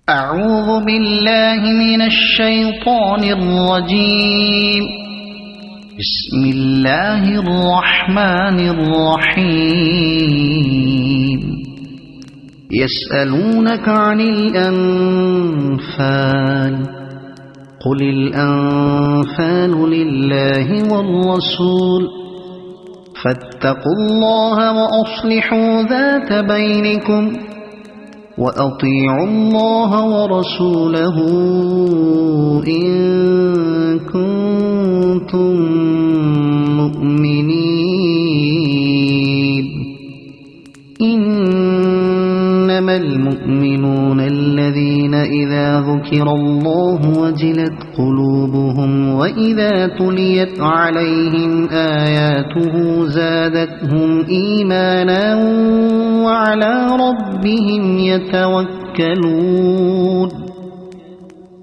أعوذ بالله من الشيطان الرجيم. بسم الله الرحمن الرحيم. يسألونك عن الأنفال قل الأنفال لله والرسول فاتقوا الله وأصلحوا ذات بينكم وأطيعوا الله ورسوله إن كنتم مؤمنين. إنما المؤمنون الذين إذا ذكر الله وجلت قلوبهم وإذا تليت عليهم آياته زادتهم إيمانا وعلى ربهم يتوكلون.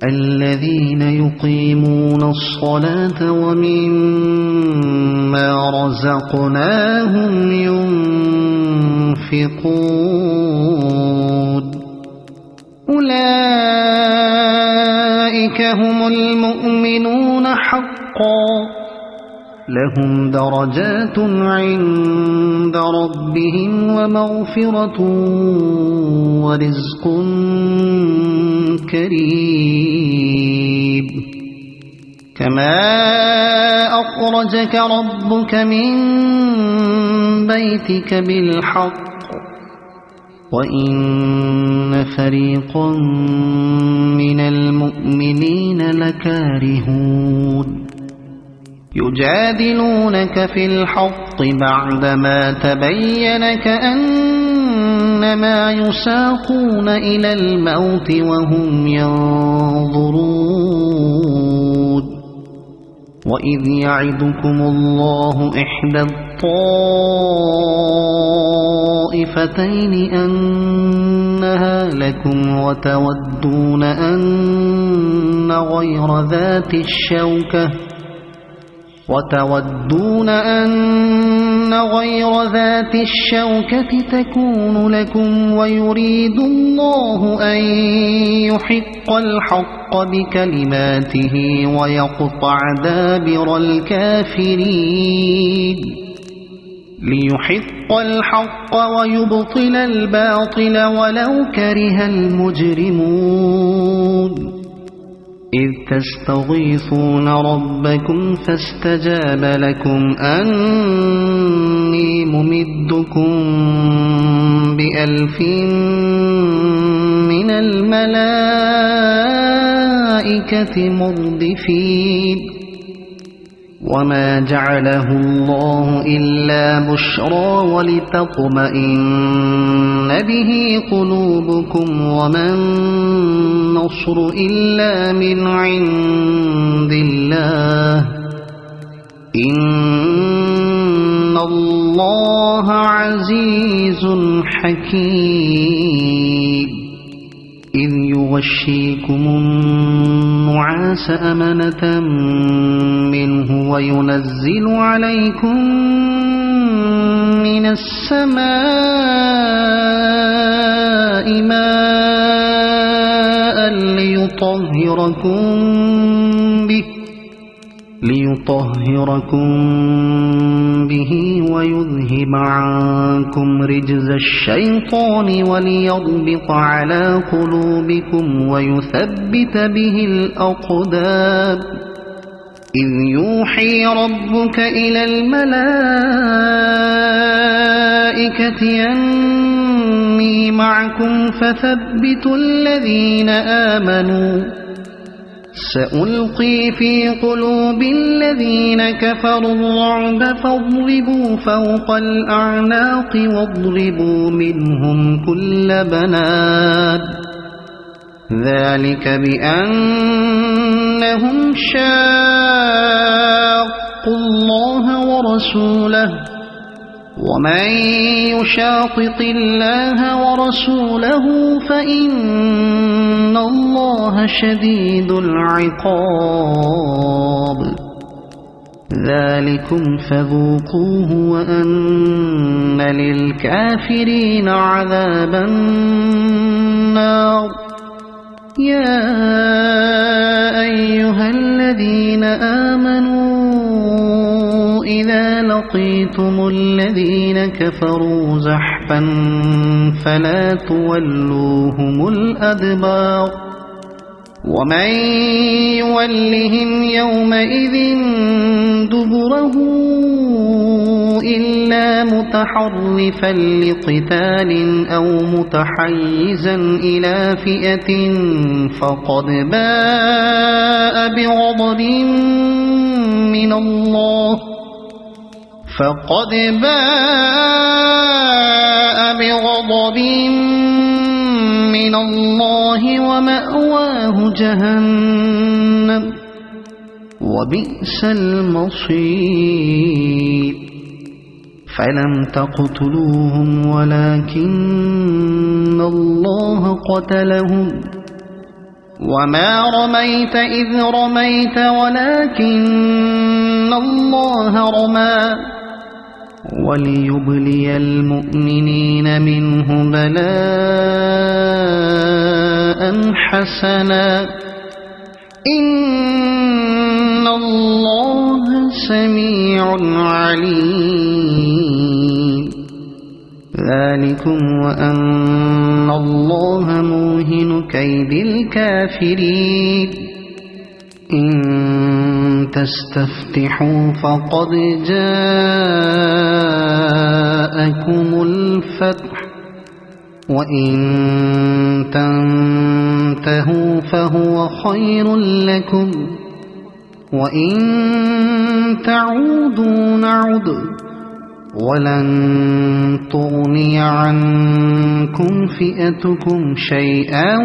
الذين يقيمون الصلاة ومما رزقناهم ينفقون. أولئك هم المؤمنون حقا لهم درجات عند ربهم ومغفرة ورزق كريم. كما أخرجك ربك من بيتك بالحق وإن فريقا من المؤمنين لكارهون. يجادلونك في الحق بعدما تبين كأنما يساقون إلى الموت وهم ينظرون. وإذ يعدكم الله إحدى الطائفتين أنها لكم وتودون أن غير ذات الشوكة تكون لكم ويريد الله أن يحق الحق بكلماته ويقطع دابر الكافرين. ليحق الحق ويبطل الباطل ولو كره المجرمون. إذ تستغيثون ربكم فاستجاب لكم أني ممدكم ب1000 من الملائكة مردفين. وما جعله الله إلا بشرى ولتطمئن به قلوبكم وما النصر إلا من عند الله إن الله عزيز حكيم. إذ يغشيكم النعاس أمنة منه وينزل عليكم من السماء ماء ليطهركم به ويذهب عنكم رجز الشيطان وليربط على قلوبكم ويثبت به الأقدام. إذ يوحي ربك إلى الملائكة أني معكم فثبتوا الذين آمنوا سألقي في قلوب الذين كفروا الرعب فاضربوا فوق الأعناق واضربوا منهم كل بنان. ذلك بأنهم شاقوا الله ورسوله ومن يشاقق الله ورسوله فإن الله شديد العقاب. ذلكم فذوقوه وأن للكافرين عذاب النار يا أيها الذين آمنوا إذا لقيتم الذين كفروا زحفا فلا تولوهم الأدبار ومن يولهم يومئذ دبره إلا متحرفا لقتال أو متحيزا إلى فئة فقد باء بغضب من الله ومأواه جهنم وبئس المصير فلم تقتلوهم ولكن الله قتلهم وما رميت إذ رميت ولكن الله رمى وليبلي المؤمنين منه بلاء حسنا إن الله سميع عليم ذلكم وأن الله موهن كيد الكافرين إن تستفتحوا فقد جاءكم الفتح وإن تنتهوا فهو خير لكم وإن تعودوا نعد ولن تغني عنكم فئتكم شيئا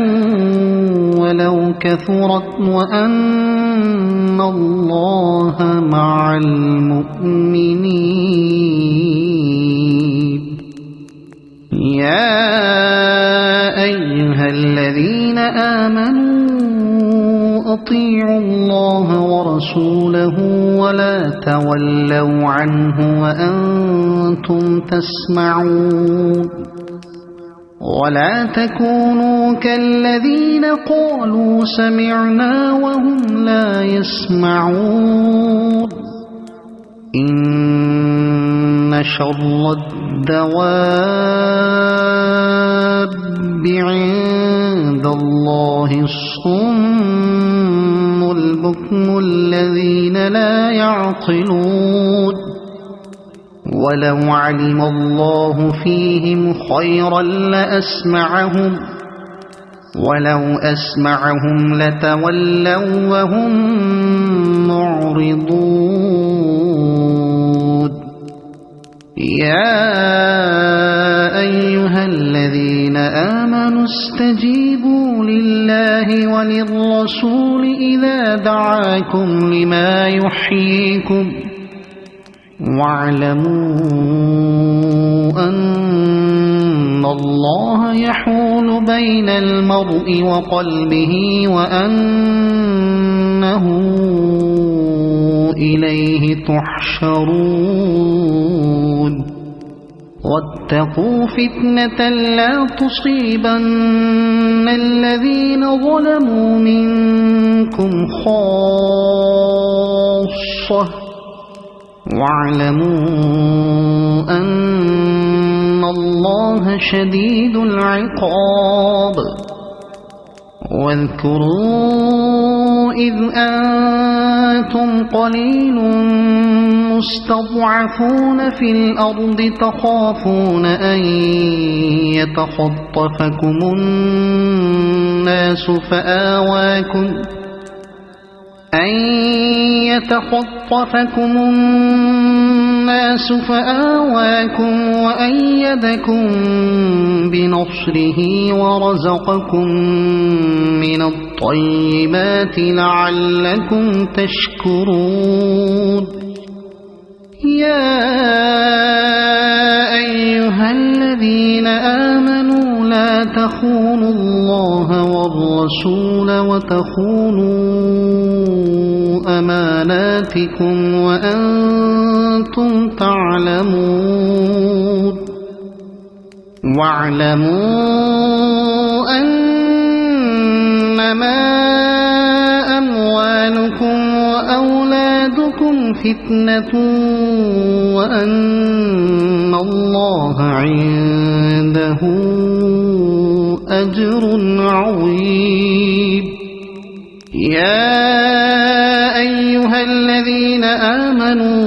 ولو كثرت وأن الله مع المؤمنين يا أيها الذين آمنوا أطيعوا الله ورسوله ولا تولوا عنه وأنتم تسمعون ولا تكونوا كالذين قالوا سمعنا وهم لا يسمعون إن شر الدواب عند الله الصم البكم الذين لا يعقلون ولو علم الله فيهم خيرا لأسمعهم ولو أسمعهم لتولوا وهم معرضون يا أيها الذين آمنوا استجيبوا لله وللرسول إذا دعاكم لما يحييكم واعلموا أن الله يحول بين المرء وقلبه وأنه إليه تحشرون واتقوا فتنة لا تصيبن الذين ظلموا منكم خاصة واعلموا أن الله شديد العقاب واذكروا إذ أنتم قليل مستضعفون في الأرض تخافون أن يتخطفكم الناس فآواكم وأيدكم بنصره ورزقكم من الطيبات لعلكم تشكرون يا أيها الذين آمنوا لا تخونوا الله والرسول وتخونوا أماناتكم وأنتم تعلمون واعلموا أنما فتنة وأن الله عنده أجر عظيم. يا أيها الذين آمنوا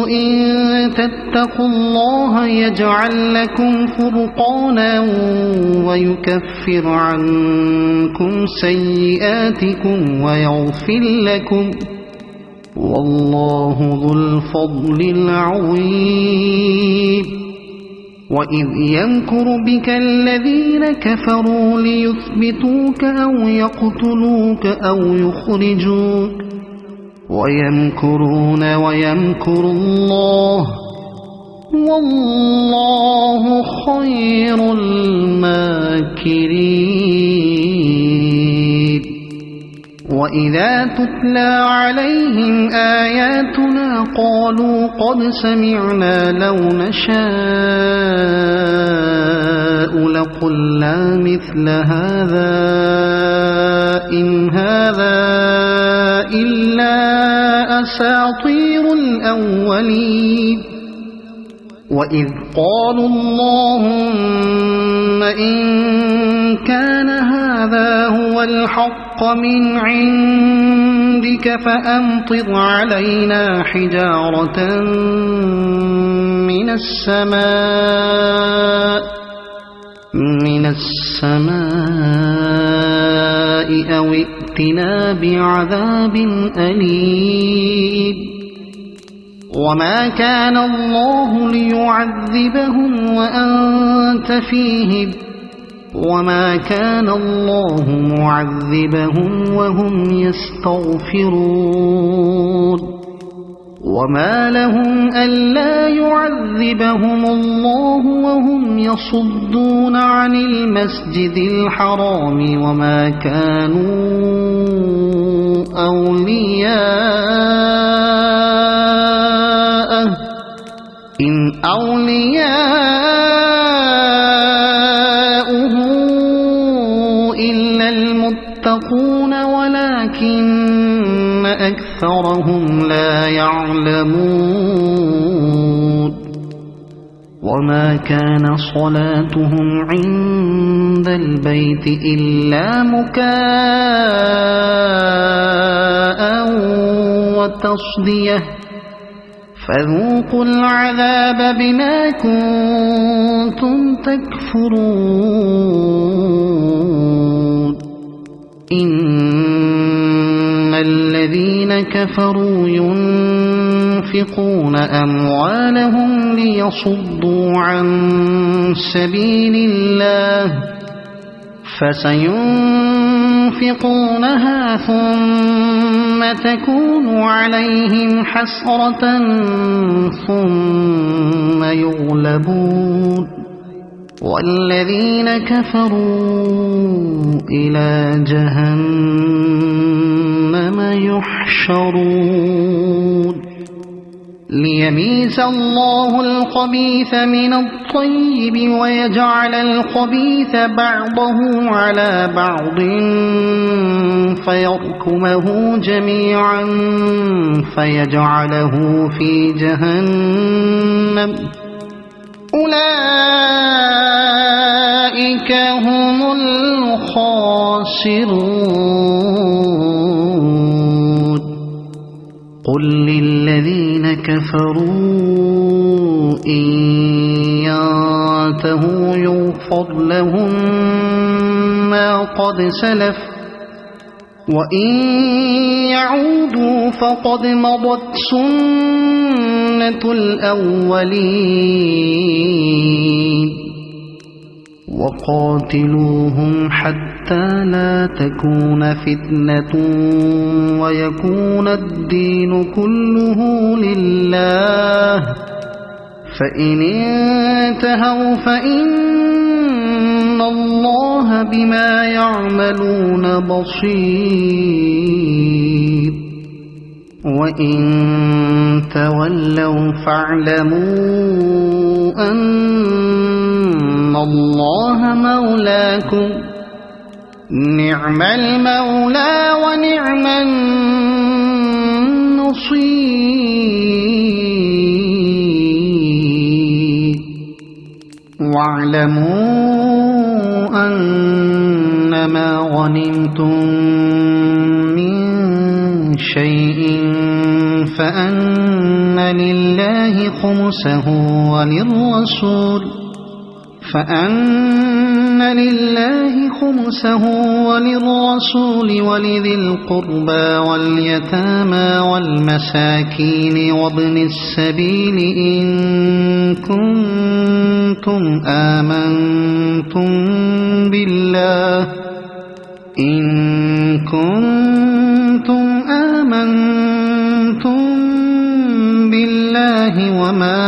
إن تتقوا الله يجعل لكم فرقانا ويكفر عنكم سيئاتكم ويغفر لكم والله ذو الفضل العظيم. وإذ يمكر بك الذين كفروا ليثبتوك أو يقتلوك أو يخرجوك ويمكرون ويمكر الله والله خير الماكرين. وإذا تتلى عليهم آياتنا قالوا قد سمعنا لو نشاء لقلنا مثل هذا إن هذا إلا أساطير الأولين. وإذ قالوا اللهم إن كان هذا هو الحق من عندك فأمطر علينا حجارة من السماء أو ائتنا بعذاب أليم. وما كان الله ليعذبهم وأنت فيهم وما كان الله معذبهم وهم يستغفرون. وما لهم ألا يعذبهم الله وهم يصدون عن المسجد الحرام وما كانوا أولياءه إن أولياؤه إلا المتقون ولكن أكثرهم لا يعلمون. وما كان صلاتهم عند البيت إلا مكاء وتصدية فذوقوا العذاب بما كنتم تكفرون. إن الذين كفروا ينفقون أموالهم ليصدوا عن سبيل الله فسينفقونها ثم تكون عليهم حسرة ثم يغلبون والذين كفروا إلى جهنم يحشرون. ليميز الله الخبيث من الطيب ويجعل الخبيث بعضه على بعض فيركمه جميعا فيجعله في جهنم أولئك هم الخاسرون. قل للذين كفروا إن ينتهوا يغفر لهم ما قد سلف وإن يعودوا فقد مضت سنة الأولين. وقاتلوهم حتى لا تكون فتنة ويكون الدين كله لله فإن انتهوا فإن الله بما يعملون بصير. وإن تولوا فاعلموا أن الله مولاكم نعم المولى ونعم النصير. بصير واعلموا أنما غنمتم من شيء فأن لله خمسه وللرسول ولذي القربى واليتامى والمساكين وابن السبيل إن كنتم آمنتم بالله وما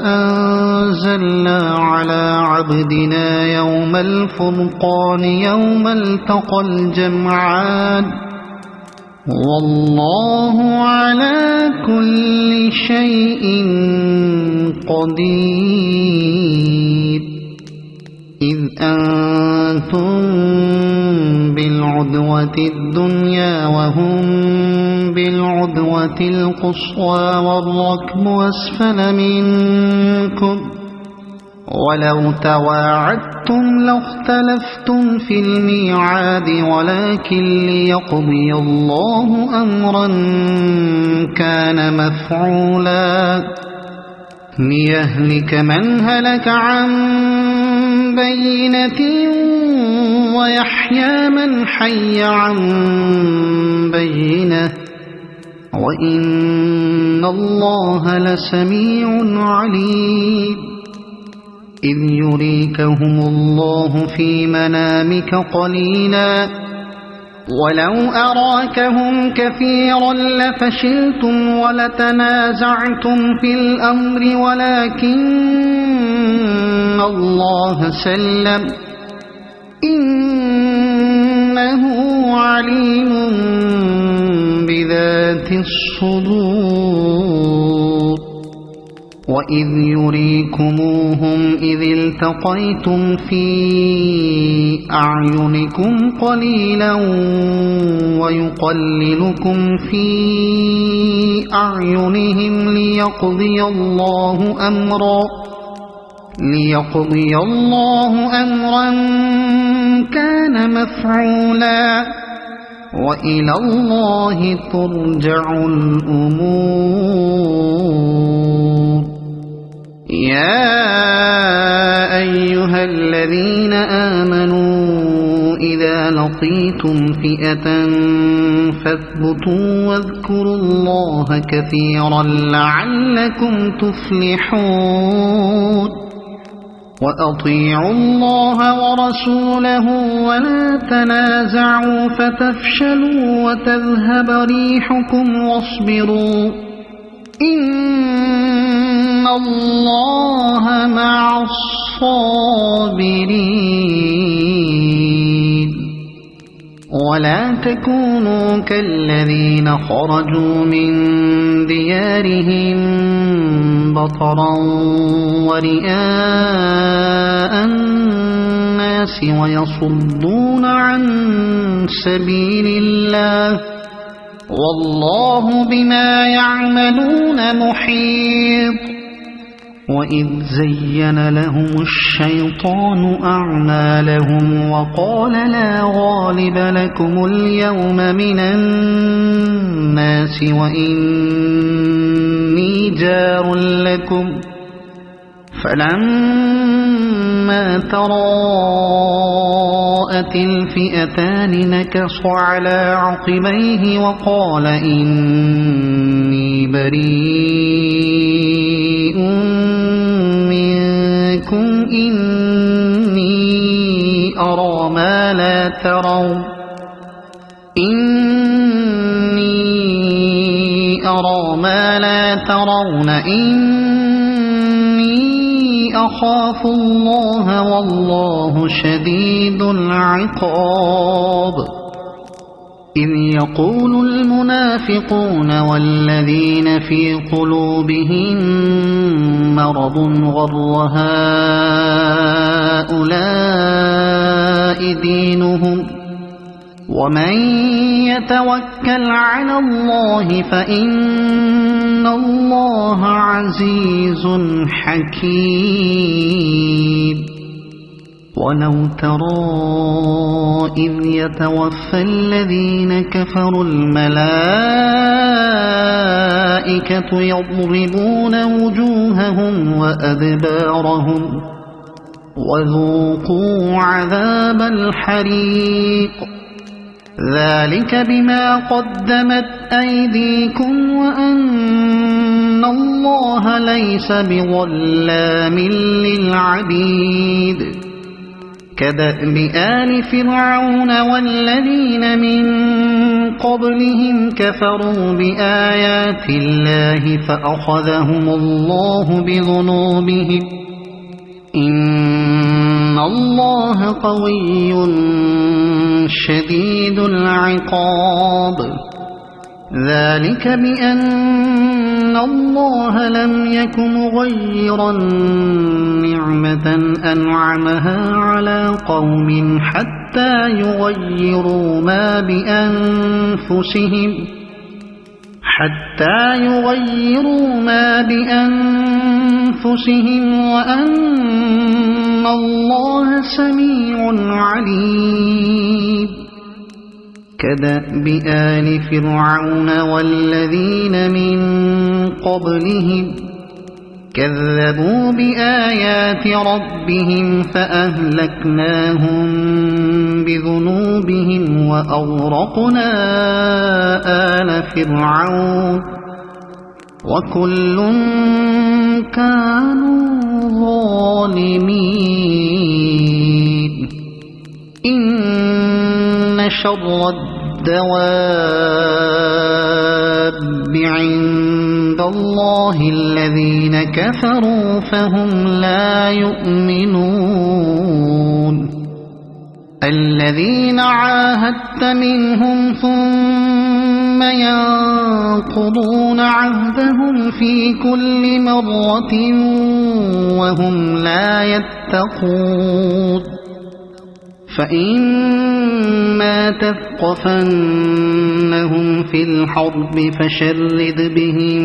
أنزلنا على عبدنا يوم الفرقان يوم التقى الجمعان والله على كل شيء قدير إذ أنتم بالعدوة الدنيا وهم بالعدوة القصوى والركب أسفل منكم ولو تواعدتم لاختلفتم في الميعاد ولكن ليقضي الله أمرا كان مفعولا ليهلك من هلك عن بينة ويحيى من حي عن بينة وإن الله لسميع عليم إذ يريكهم الله في منامك قليلا ولو أراكهم كثيرا لفشلتم ولتنازعتم في الأمر ولكن الله سلم إنه عليم بذات الصدور وإذ يريكموهم إذ التقيتم في أعينكم قليلا ويقللكم في أعينهم ليقضي الله أمرا كان مفعولا وإلى الله ترجع الأمور يا أيها الذين آمنوا إذا لقيتم فئة فاثبتوا واذكروا الله كثيرا لعلكم تفلحون وأطيعوا الله ورسوله ولا تنازعوا فتفشلوا وتذهب ريحكم واصبروا إن الله مع الصابرين ولا تكونوا كالذين خرجوا من ديارهم بطرا ورئاء الناس ويصدون عن سبيل الله والله بما يعملون محيط وإذ زين لهم الشيطان أعمالهم وقال لا غالب لكم اليوم من الناس وإني جار لكم فلما تراءت الفئتان نكص على عقبيه وقال إني بريء منكم إني أرى ما لا ترون إني أخاف الله والله شديد العقاب إذ يقول المنافقون والذين في قلوبهم مرض غر هؤلاء دينهم ومن يتوكل على الله فإن الله عزيز حكيم ولو ترى إذ يتوفى الذين كفروا الملائكة يضربون وجوههم وأدبارهم وذوقوا عذاب الحريق ذلك بما قدمت أيديكم وأن الله ليس بظلام للعبيد كدأب آل فرعون والذين من قبلهم كفروا بآيات الله فأخذهم الله بذنوبهم إن الله قوي شديد العقاب ذلك بأن الله لم يك مغيرا نعمة أنعمها على قوم حتى يغيروا ما بأنفسهم وأن الله سميع عليم كدأب آل فرعون والذين من قبلهم كذبوا بآيات ربهم فأهلكناهم بذنوبهم وأغرقنا آل فرعون وكل كانوا ظالمين إن شر الدواب عند الله الذين كفروا فهم لا يؤمنون الذين عاهدت منهم ثم ينقضون عهدهم في كل مرة وهم لا يتقون فإما تثقفنهم في الحرب فشرد بهم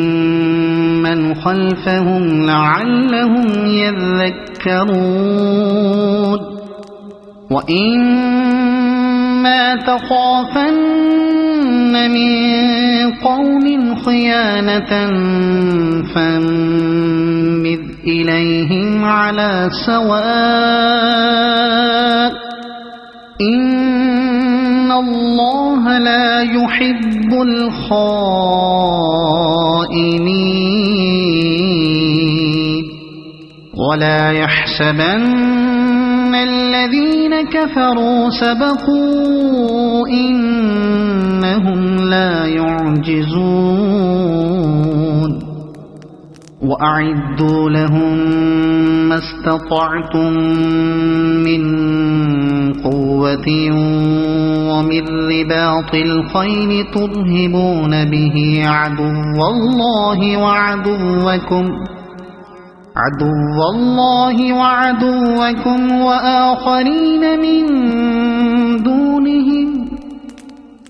من خلفهم لعلهم يذكرون وإما تخافن من قوم خيانة فانبذ إليهم على سواء إن الله لا يحب الخائنين ولا يحسبن الذين كفروا سبقوا إنهم لا يعجزون وأعدوا لهم ما استطعتم من قوة ومن رباط الخيل ترهبون به عدو الله وآخرين من دونهم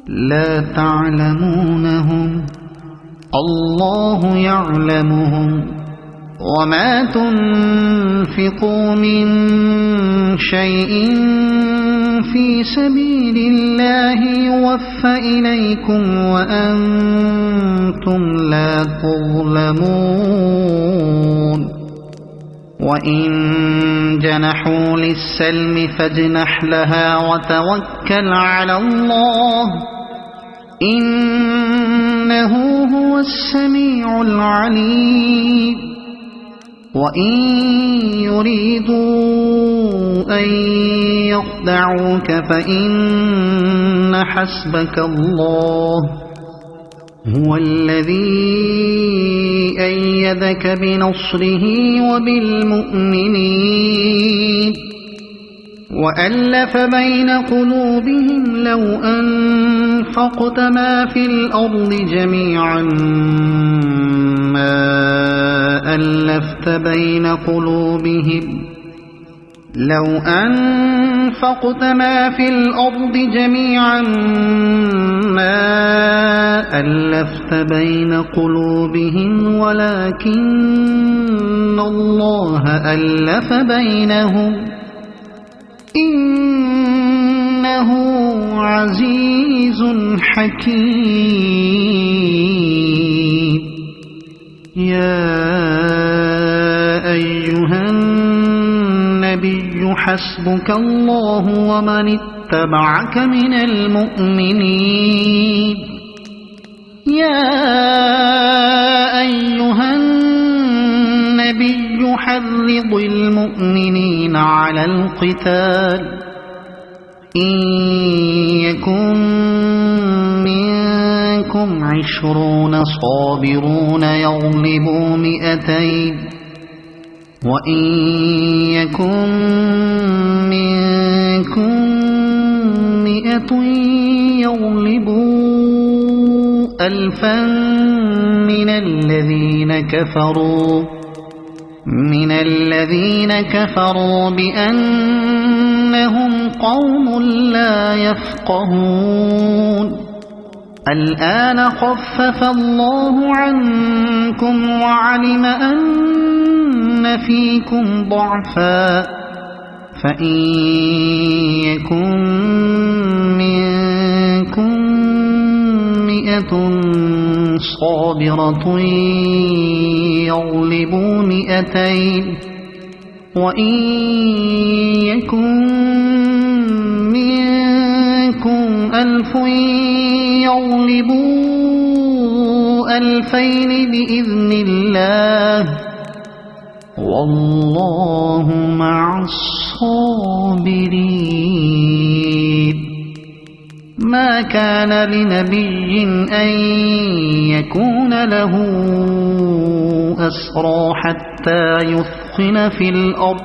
لا تعلمونهم الله يعلمهم وما تنفقوا من شيء في سبيل الله يوفى إليكم وأنتم لا تظلمون وإن جنحوا للسلم فاجنح لها وتوكل على الله إنه هو السميع العليم وإن يريدوا أن يخدعوك فإن حسبك الله هو الذي أيدك بنصره وبالمؤمنين وألف بين قلوبهم لو أنفقت ما في الأرض جميعا ما ألفت بين قلوبهم لو أنفقت ما في الأرض جميعا ما ألفت بين قلوبهم ولكن الله ألف بينهم إنه عزيز حكيم يا أيها النبي حسبك الله ومن اتبعك من المؤمنين يا أيها النبي حرض المؤمنين على القتال إن يكن منكم 20 صابرون يغلبوا 200 وإن يكن منكم 100 يغلبوا 1000 من الذين كفروا بأنهم قوم لا يفقهون الآن خفف الله عنكم وعلم أن فيكم ضعفا فإن يكن منكم 100 صابرة يغلبوا 200 وإن يكن منكم 1000 يغلبوا 2000 بإذن الله والله مع الصابرين ما كان لنبي أن يكون له أسرى حتى يثخن في الأرض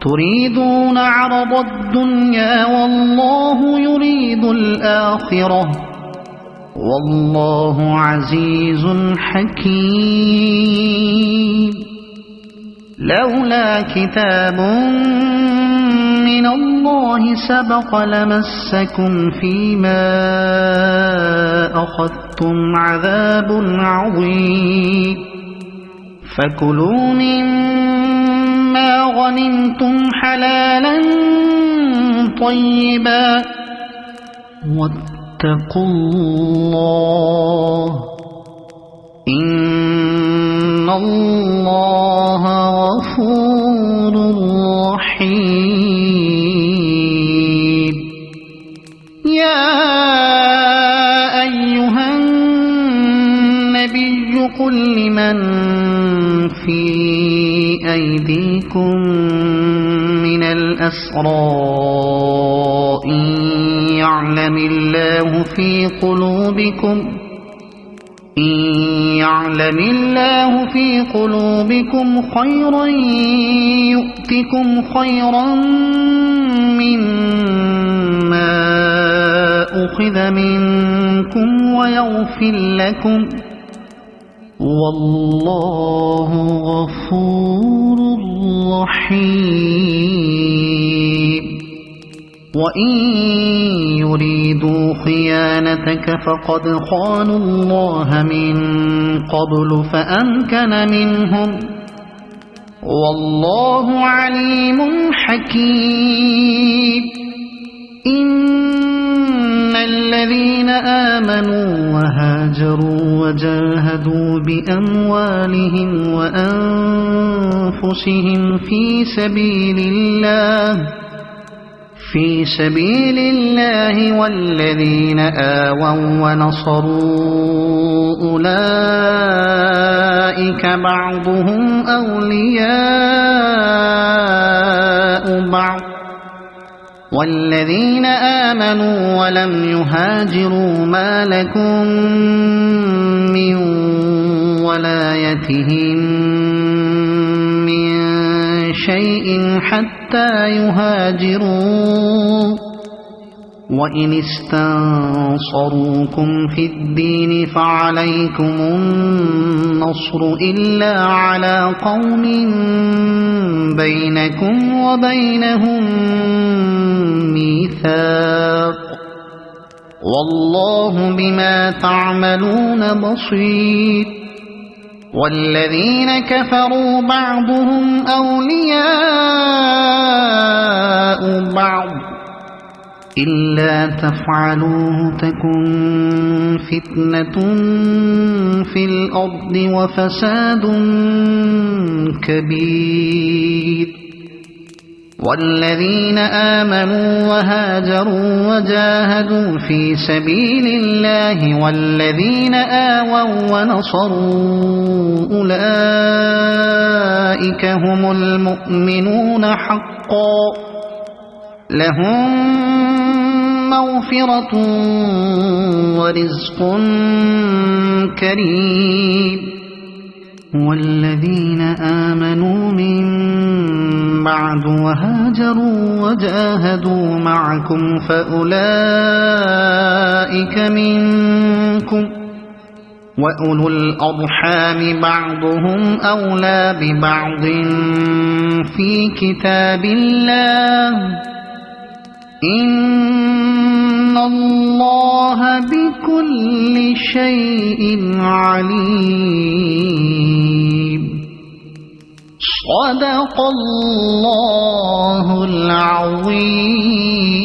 تريدون عرض الدنيا والله يريد الآخرة والله عزيز حكيم لولا كتاب من الله سبق لمسكم فيما أخذتم عذاب عظيم فكلوا مما غنمتم حلالا طيبا واتقوا الله إن الله غفور رحيم يا أيها النبي قل لمن في أيديكم من الأسرى إن يعلم الله في قلوبكم خيرا يؤتكم خيرا مما أخذ منكم ويغفر لكم والله غفور رحيم وإن يريدوا خيانتك فقد خانوا الله من قبل فأمكن منهم والله عليم حكيم إن الذين آمنوا وهاجروا وجاهدوا بأموالهم وأنفسهم في سبيل الله والذين آووا ونصروا أولئك بعضهم أولياء بعض والذين آمنوا ولم يهاجروا ما لكم من ولايتهم من شيء حتى يهاجروا وإن استنصروكم في الدين فعليكم النصر إلا على قوم بينكم وبينهم ميثاق والله بما تعملون بصير والذين كفروا بعضهم أولياء بعض إلا تفعلوه تكن فتنة في الأرض وفساد كبير والذين آمنوا وهاجروا وجاهدوا في سبيل الله والذين آووا ونصروا أولئك هم المؤمنون حقا لهم مغفرة ورزق كريم والذين آمنوا من بعد وهاجروا وجاهدوا معكم فأولئك منكم وأولو الأرحام بعضهم أولى ببعض في كتاب الله إن الله بكل شيء عليم صدق الله العظيم.